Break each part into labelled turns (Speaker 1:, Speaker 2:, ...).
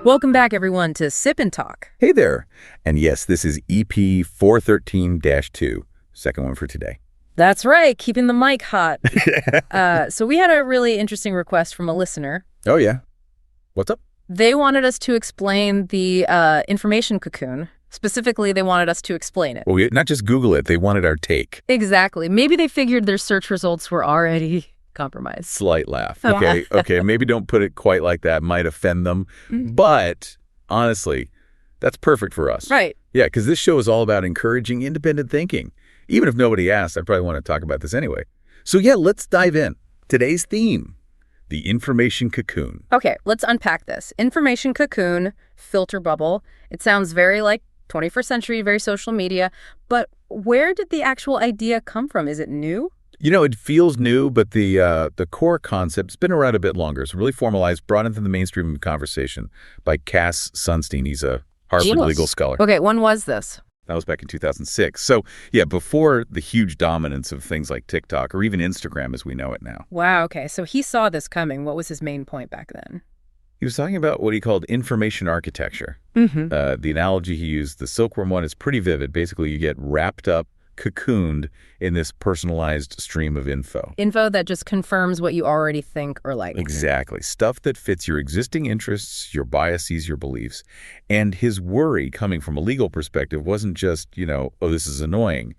Speaker 1: Welcome back, everyone, to Sip&Talk.
Speaker 2: Hey there. And yes, this is EP413-2, second one for today.
Speaker 1: That's right, keeping the mic hot. So we had a really interesting request from a listener.
Speaker 2: Oh, yeah. What's up?
Speaker 1: They wanted us to explain the information cocoon. Specifically, they wanted us to explain it.
Speaker 2: Well, not just Google it. They wanted our take.
Speaker 1: Exactly. Maybe they figured their search results were already compromised.
Speaker 2: Slight laugh. Okay, maybe don't put it quite like that. Might offend them. But honestly, that's perfect for us.
Speaker 1: Right.
Speaker 2: Yeah, because this show is all about encouraging independent thinking. Even if nobody asked, I probably want to talk about this anyway. So yeah, let's dive in. Today's theme, the information cocoon.
Speaker 1: Okay, let's unpack this. Information cocoon, filter bubble. It sounds very like 21st century, very social media. But where did the actual idea come from? Is it new?
Speaker 2: You know, it feels new, but the core concept's been around a bit longer. It's really formalized, brought into the mainstream conversation by Cass Sunstein. He's a Harvard legal scholar.
Speaker 1: Okay, when was this?
Speaker 2: That was back in 2006. So, yeah, before the huge dominance of things like TikTok or even Instagram as we know it now.
Speaker 1: Wow, okay. So he saw this coming. What was his main point back then?
Speaker 2: He was talking about what he called information architecture. The analogy he used, the silkworm one, is pretty vivid. Basically, you get wrapped up, cocooned in this personalized stream of info.
Speaker 1: Info that just confirms what you already think or like.
Speaker 2: Exactly. Stuff that fits your existing interests, your biases, your beliefs. And his worry coming from a legal perspective wasn't just, oh, this is annoying.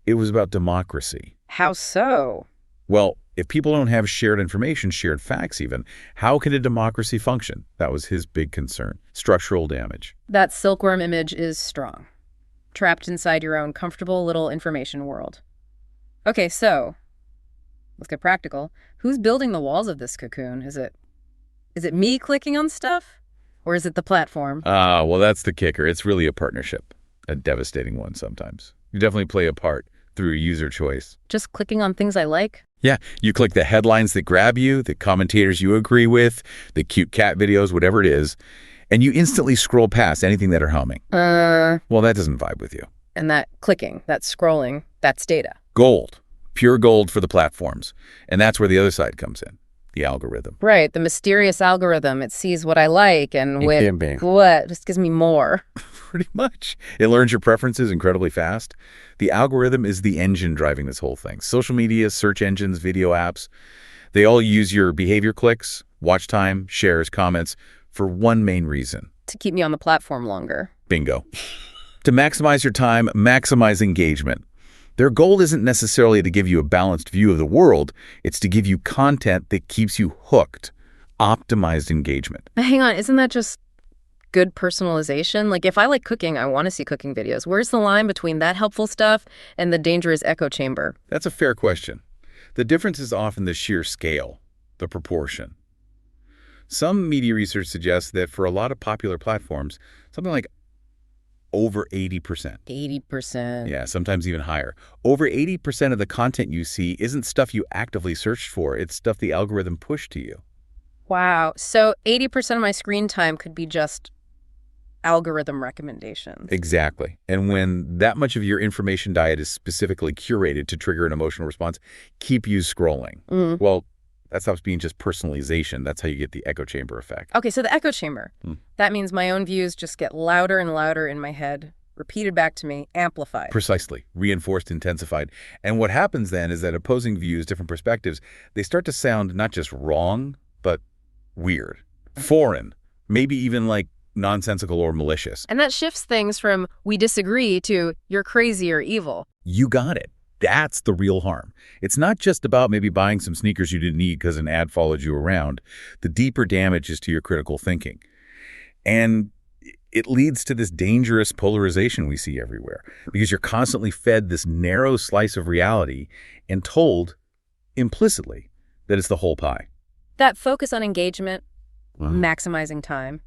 Speaker 2: It was about democracy.
Speaker 1: How so?
Speaker 2: Well, if people don't have shared information, shared facts even, how can a democracy function? That was his big concern. Structural damage.
Speaker 1: That silkworm image is strong. Trapped inside your own comfortable little information world. Okay, so let's get practical. Who's building the walls of this cocoon? Is it me clicking on stuff? Or is it the platform?
Speaker 2: Well, that's the kicker. It's really a partnership, a devastating one sometimes. You definitely play a part through user choice.
Speaker 1: Just clicking on things I like?
Speaker 2: Yeah, you click the headlines that grab you, the commentators you agree with, the cute cat videos, whatever it is. And you instantly scroll past anything that are humming. Well, that doesn't vibe with you.
Speaker 1: And that clicking, that scrolling, that's data.
Speaker 2: Gold. Pure gold for the platforms. And that's where the other side comes in. The algorithm.
Speaker 1: Right. The mysterious algorithm. It sees what I like and what just gives me more.
Speaker 2: Pretty much. It learns your preferences incredibly fast. The algorithm is the engine driving this whole thing. Social media, search engines, video apps, they all use your behavior clicks, watch time, shares, comments, for one main reason.
Speaker 1: To keep me on the platform longer.
Speaker 2: Bingo. To maximize your time, maximize engagement. Their goal isn't necessarily to give you a balanced view of the world. It's to give you content that keeps you hooked. Optimized engagement.
Speaker 1: Hang on, isn't that just good personalization? Like, if I like cooking, I want to see cooking videos. Where's the line between that helpful stuff and the dangerous echo chamber?
Speaker 2: That's a fair question. The difference is often the sheer scale, the proportion. Some media research suggests that for a lot of popular platforms, something like over 80%.
Speaker 1: 80%.
Speaker 2: Yeah, sometimes even higher. Over 80% of the content you see isn't stuff you actively searched for. It's stuff the algorithm pushed to you.
Speaker 1: Wow. So 80% of my screen time could be just algorithm recommendations.
Speaker 2: Exactly. And when that much of your information diet is specifically curated to trigger an emotional response, keep you scrolling. Well, that stops being just personalization. That's how you get the echo chamber effect.
Speaker 1: Okay, so the echo chamber. That means my own views just get louder and louder in my head, repeated back to me, amplified.
Speaker 2: Precisely. Reinforced, intensified. And what happens then is that opposing views, different perspectives, they start to sound not just wrong, but weird, foreign, maybe even like nonsensical or malicious.
Speaker 1: And that shifts things from we disagree to you're crazy or evil.
Speaker 2: You got it. That's the real harm. It's not just about maybe buying some sneakers you didn't need because an ad followed you around. The deeper damage is to your critical thinking. And it leads to this dangerous polarization we see everywhere because you're constantly fed this narrow slice of reality and told implicitly that it's the whole pie.
Speaker 1: That focus on engagement, maximizing time.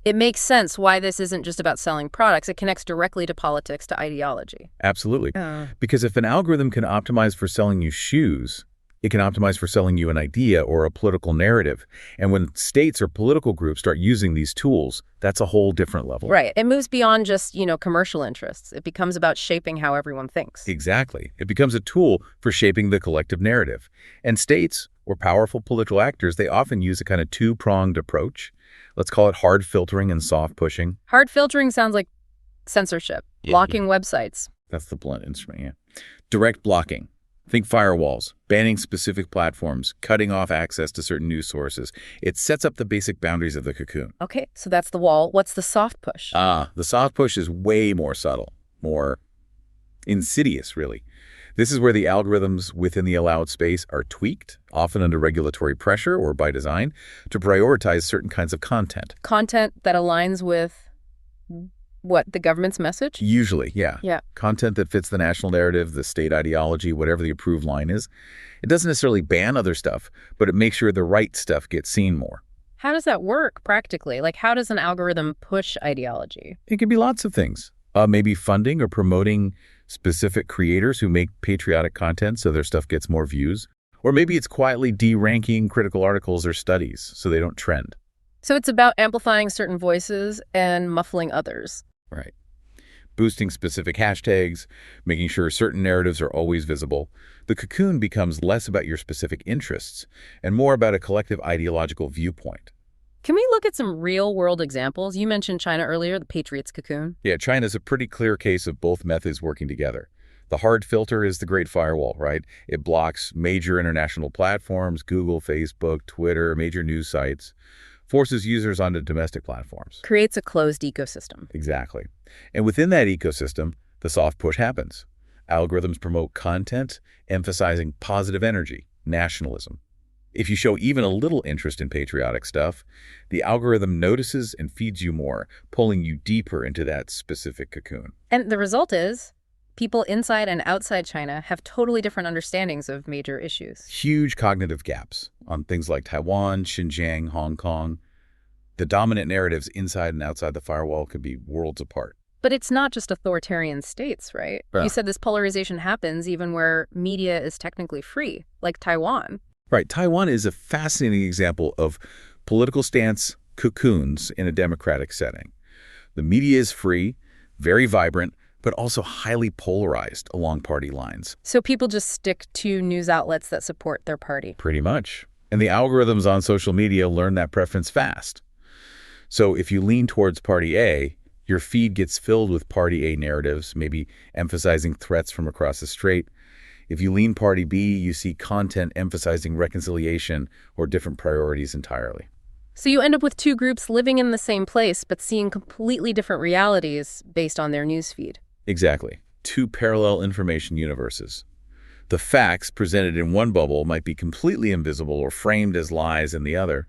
Speaker 1: It makes sense why this isn't just about selling products. It connects directly to politics, to ideology.
Speaker 2: Absolutely. Because if an algorithm can optimize for selling you shoes, it can optimize for selling you an idea or a political narrative. And when states or political groups start using these tools, that's a whole different level.
Speaker 1: Right. It moves beyond just, commercial interests. It becomes about shaping how everyone thinks.
Speaker 2: Exactly. It becomes a tool for shaping the collective narrative. And states or powerful political actors, they often use a kind of two-pronged approach. Let's call it hard filtering and soft pushing.
Speaker 1: Hard filtering sounds like censorship, blocking websites.
Speaker 2: That's the blunt instrument, yeah. Direct blocking. Think firewalls, banning specific platforms, cutting off access to certain news sources. It sets up the basic boundaries of the cocoon.
Speaker 1: Okay, so that's the wall. What's the soft push?
Speaker 2: The soft push is way more subtle, more insidious, really. This is where the algorithms within the allowed space are tweaked, often under regulatory pressure or by design, to prioritize certain kinds of content.
Speaker 1: Content that aligns with what, the government's message?
Speaker 2: Usually, yeah.
Speaker 1: Yeah.
Speaker 2: Content that fits the national narrative, the state ideology, whatever the approved line is. It doesn't necessarily ban other stuff, but it makes sure the right stuff gets seen more.
Speaker 1: How does that work practically? Like, how does an algorithm push ideology?
Speaker 2: It could be lots of things. Maybe funding or promoting specific creators who make patriotic content so their stuff gets more views. Or maybe it's quietly de-ranking critical articles or studies so they don't trend.
Speaker 1: So it's about amplifying certain voices and muffling others.
Speaker 2: Right. Boosting specific hashtags, making sure certain narratives are always visible. The cocoon becomes less about your specific interests and more about a collective ideological viewpoint.
Speaker 1: Can we look at some real-world examples? You mentioned China earlier, the Patriots cocoon.
Speaker 2: Yeah, China's a pretty clear case of both methods working together. The hard filter is the Great Firewall, right? It blocks major international platforms, Google, Facebook, Twitter, major news sites, forces users onto domestic platforms.
Speaker 1: Creates a closed ecosystem.
Speaker 2: Exactly. And within that ecosystem, the soft push happens. Algorithms promote content, emphasizing positive energy, nationalism. If you show even a little interest in patriotic stuff, the algorithm notices and feeds you more, pulling you deeper into that specific cocoon.
Speaker 1: And the result is, people inside and outside China have totally different understandings of major issues.
Speaker 2: Huge cognitive gaps on things like Taiwan, Xinjiang, Hong Kong. The dominant narratives inside and outside the firewall could be worlds apart.
Speaker 1: But it's not just authoritarian states, right?
Speaker 2: Yeah.
Speaker 1: You said this polarization happens even where media is technically free, like Taiwan.
Speaker 2: Right. Taiwan is a fascinating example of political stance cocoons in a democratic setting. The media is free, very vibrant, but also highly polarized along party lines.
Speaker 1: So people just stick to news outlets that support their party.
Speaker 2: Pretty much. And the algorithms on social media learn that preference fast. So if you lean towards Party A, your feed gets filled with Party A narratives, maybe emphasizing threats from across the strait. If you lean Party B, you see content emphasizing reconciliation or different priorities entirely.
Speaker 1: So you end up with two groups living in the same place, but seeing completely different realities based on their newsfeed.
Speaker 2: Exactly. Two parallel information universes. The facts presented in one bubble might be completely invisible or framed as lies in the other.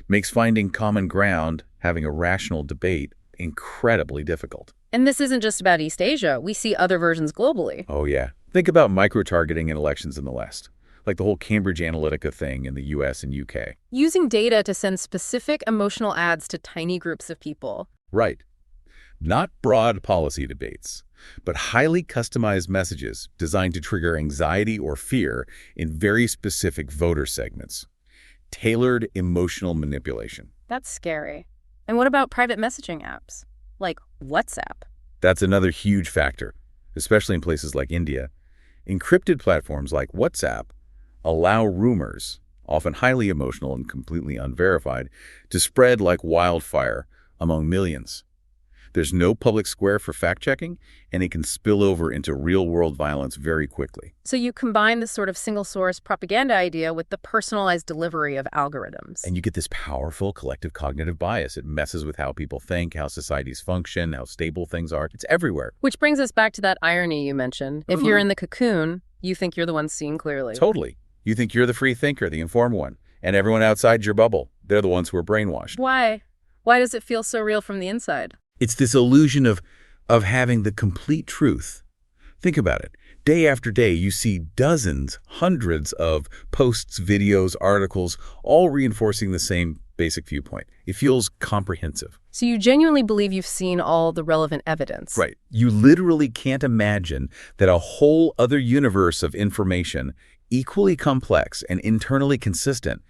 Speaker 2: Makes finding common ground, having a rational debate, incredibly difficult.
Speaker 1: And this isn't just about East Asia. We see other versions globally.
Speaker 2: Oh, yeah. Think about micro-targeting in elections in the West, like the whole Cambridge Analytica thing in the US and UK.
Speaker 1: Using data to send specific emotional ads to tiny groups of people.
Speaker 2: Right. Not broad policy debates, but highly customized messages designed to trigger anxiety or fear in very specific voter segments. Tailored emotional manipulation.
Speaker 1: That's scary. And what about private messaging apps, like WhatsApp?
Speaker 2: That's another huge factor, especially in places like India. Encrypted platforms like WhatsApp allow rumors, often highly emotional and completely unverified, to spread like wildfire among millions. There's no public square for fact-checking, and it can spill over into real-world violence very quickly.
Speaker 1: So you combine this sort of single-source propaganda idea with the personalized delivery of algorithms.
Speaker 2: And you get this powerful collective cognitive bias. It messes with how people think, how societies function, how stable things are. It's everywhere.
Speaker 1: Which brings us back to that irony you mentioned. If you're in the cocoon, you think you're the one seeing clearly.
Speaker 2: Totally. You think you're the free thinker, the informed one, and everyone outside your bubble, they're the ones who are brainwashed.
Speaker 1: Why? Why does it feel so real from the inside?
Speaker 2: It's this illusion of having the complete truth. Think about it. Day after day, you see dozens, hundreds of posts, videos, articles, all reinforcing the same basic viewpoint. It feels comprehensive.
Speaker 1: So you genuinely believe you've seen all the relevant evidence.
Speaker 2: Right. You literally can't imagine that a whole other universe of information, equally complex and internally consistent,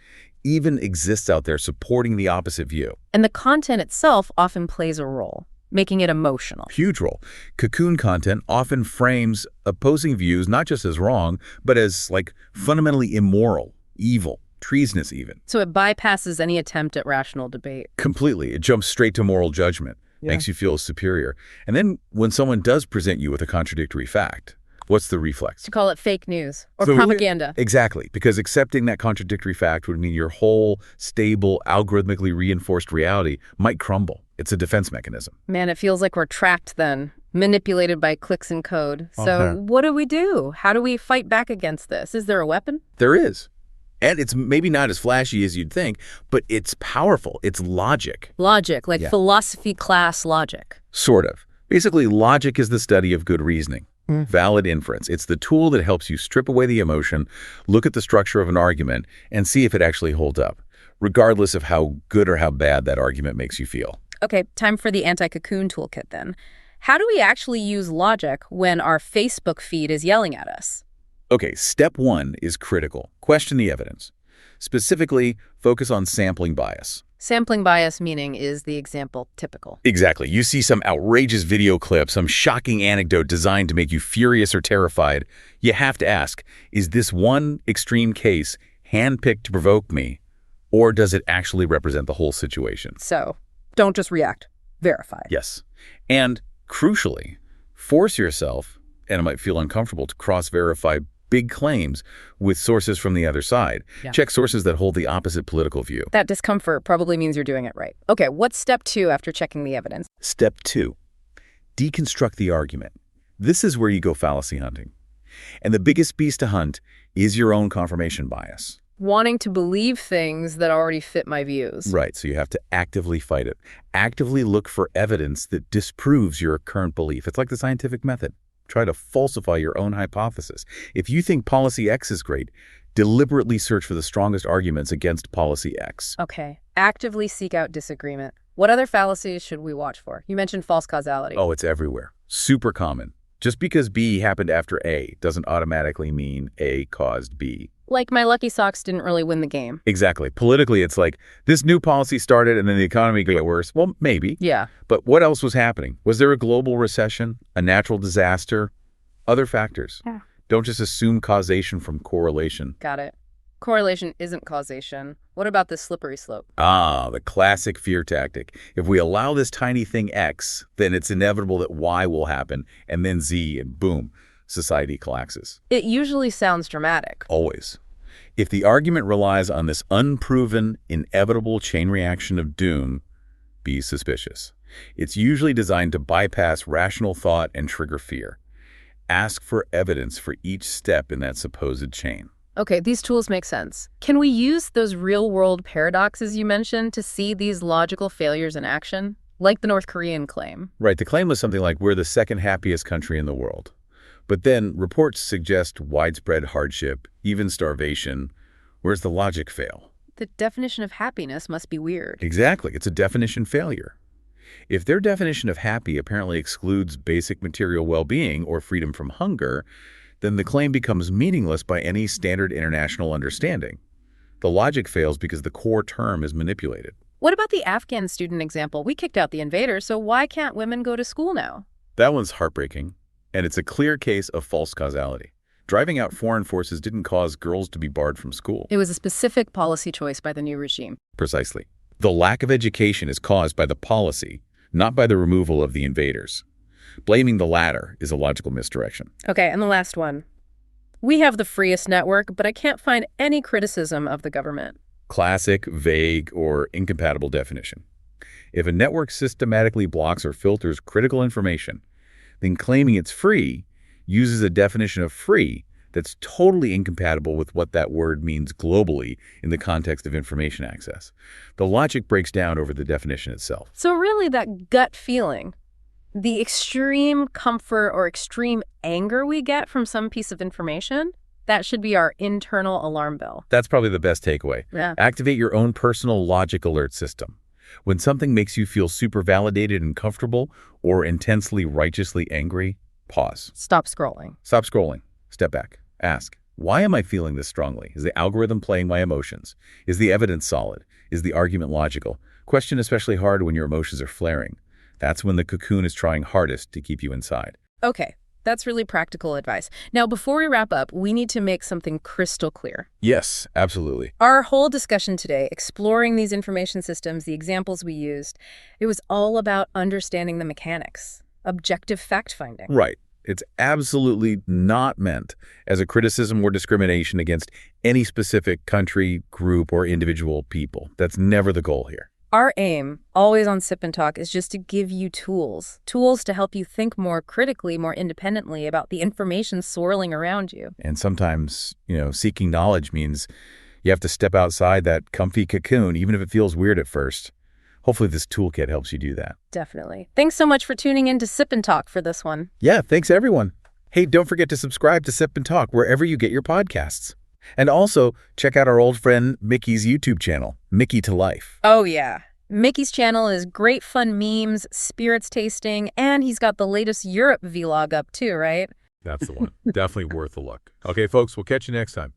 Speaker 2: even exists out there supporting the opposite view.
Speaker 1: And the content itself often plays a role, making it emotional.
Speaker 2: Huge role. Cocoon content often frames opposing views not just as wrong, but as, like, fundamentally immoral, evil. treasonous even.
Speaker 1: So it bypasses any attempt at rational debate.
Speaker 2: Completely. It jumps straight to moral judgment, makes you feel superior. And then when someone does present you with a contradictory fact, what's the reflex?
Speaker 1: To call it fake news or propaganda.
Speaker 2: Exactly, because accepting that contradictory fact would mean your whole stable, algorithmically reinforced reality might crumble. It's a defense mechanism.
Speaker 1: Man, it feels like we're trapped then, manipulated by clicks and code. So what do we do? How do we fight back against this? Is there a weapon?
Speaker 2: There is. And it's maybe not as flashy as you'd think, but it's powerful. It's logic.
Speaker 1: Logic, like philosophy class logic.
Speaker 2: Sort of. Basically, logic is the study of good reasoning. Valid inference. It's the tool that helps you strip away the emotion, look at the structure of an argument, and see if it actually holds up, regardless of how good or how bad that argument makes you feel.
Speaker 1: Okay, time for the anti-Cocoon toolkit then. How do we actually use logic when our Facebook feed is yelling at us?
Speaker 2: Okay, step one is critical. Question the evidence. Specifically, focus on sampling bias.
Speaker 1: Sampling bias meaning is the example typical?
Speaker 2: Exactly. You see some outrageous video clip, some shocking anecdote designed to make you furious or terrified. You have to ask, is this one extreme case handpicked to provoke me, or does it actually represent the whole situation?
Speaker 1: So, don't just react. Verify.
Speaker 2: Yes. And crucially, force yourself, and it might feel uncomfortable, to cross-verify big claims with sources from the other side. Check sources that hold the opposite political view.
Speaker 1: That discomfort probably means you're doing it right. Okay, what's step 2 after checking the evidence?
Speaker 2: Step 2, deconstruct the argument. This is where you go fallacy hunting. And the biggest beast to hunt is your own confirmation bias.
Speaker 1: Wanting to believe things that already fit my views.
Speaker 2: Right, so you have to actively fight it. Actively look for evidence that disproves your current belief. It's like the scientific method. Try to falsify your own hypothesis. If you think policy X is great, deliberately search for the strongest arguments against policy X.
Speaker 1: Okay. Actively seek out disagreement. What other fallacies should we watch for? You mentioned false causality.
Speaker 2: Oh, it's everywhere. Super common. Just because B happened after A doesn't automatically mean A caused B.
Speaker 1: Like my Lucky Socks didn't really win the game.
Speaker 2: Exactly. Politically, it's like this new policy started and then the economy got worse. Well, maybe.
Speaker 1: Yeah.
Speaker 2: But what else was happening? Was there a global recession, a natural disaster, other factors?
Speaker 1: Yeah.
Speaker 2: Don't just assume causation from correlation.
Speaker 1: Got it. Correlation isn't causation. What about the slippery slope?
Speaker 2: Ah, the classic fear tactic. If we allow this tiny thing X, then it's inevitable that Y will happen, and then Z, and boom, society collapses.
Speaker 1: It usually sounds dramatic.
Speaker 2: Always. If the argument relies on this unproven, inevitable chain reaction of doom, be suspicious. It's usually designed to bypass rational thought and trigger fear. Ask for evidence for each step in that supposed chain.
Speaker 1: Okay, these tools make sense. Can we use those real-world paradoxes you mentioned to see these logical failures in action? Like the North Korean claim.
Speaker 2: Right, the claim was something like, we're the second happiest country in the world. But then reports suggest widespread hardship, even starvation. Where's the logic fail?
Speaker 1: The definition of happiness must be weird.
Speaker 2: Exactly, it's a definition failure. If their definition of happy apparently excludes basic material well-being or freedom from hunger, then the claim becomes meaningless by any standard international understanding. The logic fails because the core term is manipulated.
Speaker 1: What about the Afghan student example? We kicked out the invaders, so why can't women go to school now?
Speaker 2: That one's heartbreaking, and it's a clear case of false causality. Driving out foreign forces didn't cause girls to be barred from school.
Speaker 1: It was a specific policy choice by the new regime.
Speaker 2: Precisely. The lack of education is caused by the policy, not by the removal of the invaders. Blaming the latter is a logical misdirection.
Speaker 1: Okay, and the last one. We have the freest network, but I can't find any criticism of the government.
Speaker 2: Classic, vague, or incompatible definition. If a network systematically blocks or filters critical information, then claiming it's free uses a definition of free that's totally incompatible with what that word means globally in the context of information access. The logic breaks down over the definition itself.
Speaker 1: So really that gut feeling, the extreme comfort or extreme anger we get from some piece of information, that should be our internal alarm bell.
Speaker 2: That's probably the best takeaway.
Speaker 1: Yeah.
Speaker 2: Activate your own personal logic alert system. When something makes you feel super validated and comfortable or intensely righteously angry, pause.
Speaker 1: Stop scrolling.
Speaker 2: Stop scrolling. Step back. Ask, why am I feeling this strongly? Is the algorithm playing my emotions? Is the evidence solid? Is the argument logical? Question especially hard when your emotions are flaring. That's when the cocoon is trying hardest to keep you inside.
Speaker 1: Okay, That's really practical advice. Now, before we wrap up, we need to make something crystal clear.
Speaker 2: Yes, absolutely.
Speaker 1: Our whole discussion today, exploring these information systems, the examples we used, it was all about understanding the mechanics, objective fact-finding.
Speaker 2: Right. It's absolutely not meant as a criticism or discrimination against any specific country, group, or individual people. That's never the goal here.
Speaker 1: Our aim, always on Sip and Talk, is just to give you tools to help you think more critically, more independently about the information swirling around you.
Speaker 2: And sometimes, seeking knowledge means you have to step outside that comfy cocoon, even if it feels weird at first. Hopefully this toolkit helps you do that.
Speaker 1: Definitely. Thanks so much for tuning in to Sip and Talk for this one.
Speaker 2: Yeah, thanks everyone. Hey, don't forget to subscribe to Sip and Talk wherever you get your podcasts. And also, check out our old friend Mickey's YouTube channel, Mickytolife.
Speaker 1: Oh, yeah. Mickey's channel is great fun memes, spirits tasting, and he's got the latest Europe vlog up too, right?
Speaker 2: That's the one. Definitely worth a look. Okay, folks, we'll catch you next time.